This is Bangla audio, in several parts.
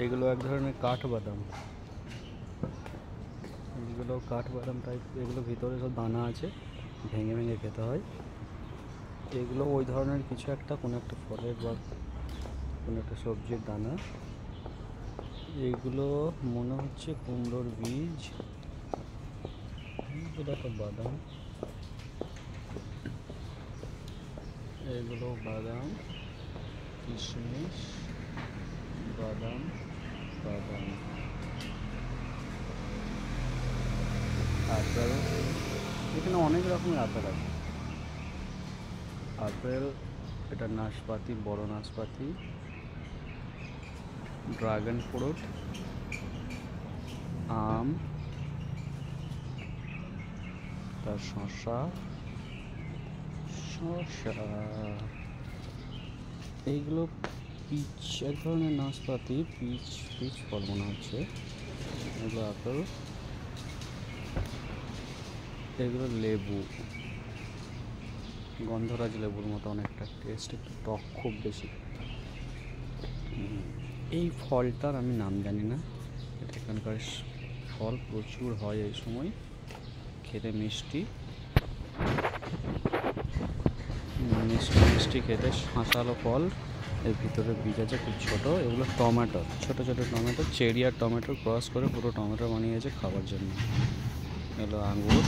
এইগুলো এক ধরনের কাঠবাদাম, এগুলো কাঠবাদাম টাইপ। এগুলো ভিতরে সব দানা আছে, ভেঙে ভেঙে খেতে হয়। এগুলো ওই ধরনের কিছু একটা, কোনো একটা ফলের বা কোনো একটা সবজির দানা। এইগুলো মনে হচ্ছে কুমড়োর বীজ। এটা একটা বাদাম, এগুলো বাদাম, কিশমিশ, বাদাম বাদাম আপেল। এখানে অনেক রকমের আপেল আছে। আপেল, এটা নাশপাতি, বড় নাশপাতি, ড্রাগন ফ্রুট, আম, তার শসা শসা এইগুলো পিচ, এক ধরনের নাশপাতি, পিচ পিচ ফল মনে হচ্ছে। এগুলো আপেল, এগুলো লেবু, গন্ধরাজ লেবুর মতো অনেকটা টেস্ট, একটু টক খুব বেশি। এই ফলটার আমি নাম জানি না, এটা এখানকার ফল, প্রচুর হয় এই সময়, খেতে মিষ্টি মিষ্টি মিষ্টি খেতে, শাঁসালো ফল। এর ভিতরে বীজ আছে খুব ছোট। এগুলো টমেটো, ছোট ছোট টমেটো, চেরি আর টমেটো ক্রস করে পুরো টমেটো বানিয়েছে খাবার জন্য। এগুলো আঙ্গুর,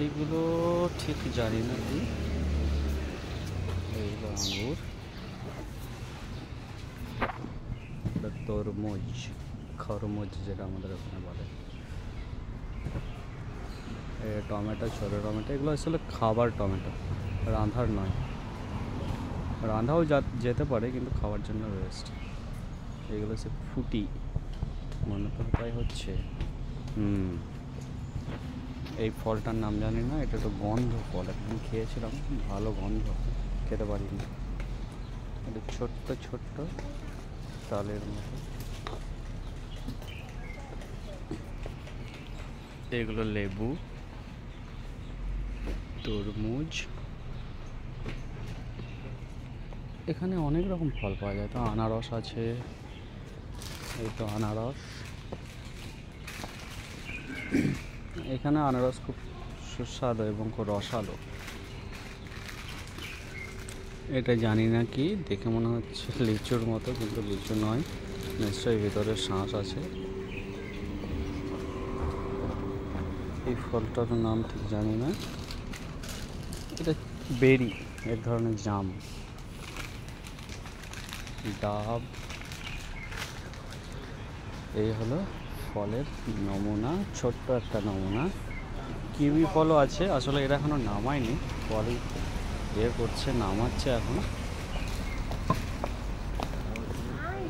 এইগুলো ঠিক জানি না কি। এইগুলো আঙ্গুর, তরমুজ, খরমুজ যেটা আমাদের ওখানে বলে। টমেটো, ছোটো টমেটো, এগুলো আসলে খাবার টমেটো, রান্ধার নয়। রান্ধাও যেতে পারে কিন্তু খাওয়ার জন্য বেস্ট। এগুলো হচ্ছে ফুটি, মনে তো তাই হচ্ছে। এই ফলটার নাম জানি না, এটা তো গন্ধ ফল, একদিন খেয়েছিলাম, ভালো গন্ধ, খেতে পারিনি। এটা ছোট্ট ছোট্ট তালের মতো। এগুলো লেবু, তরমুজ। এখানে অনেক রকম ফল পাওয়া যায়, তো আনারস আছে, এই তো আনারস। এখানে আনারস খুব সুস্বাদু এবং খুব রসালো। এটা জানি না কি, দেখে মনে হচ্ছে লিচুর মতো, কিন্তু লিচু নয়, নিশ্চয়ই ভিতরে শাঁস আছে। এই ফলটার নাম ঠিক জানি না। এটা বেরি, এক ধরনের জাম। ডাব। এই হলো ফলের নমুনা, ছোট্ট একটা নমুনা। কিউই ফলও আছে, আসলে এটা এখনো নামায়নি, ফল করছে, নামাচ্ছে এখন।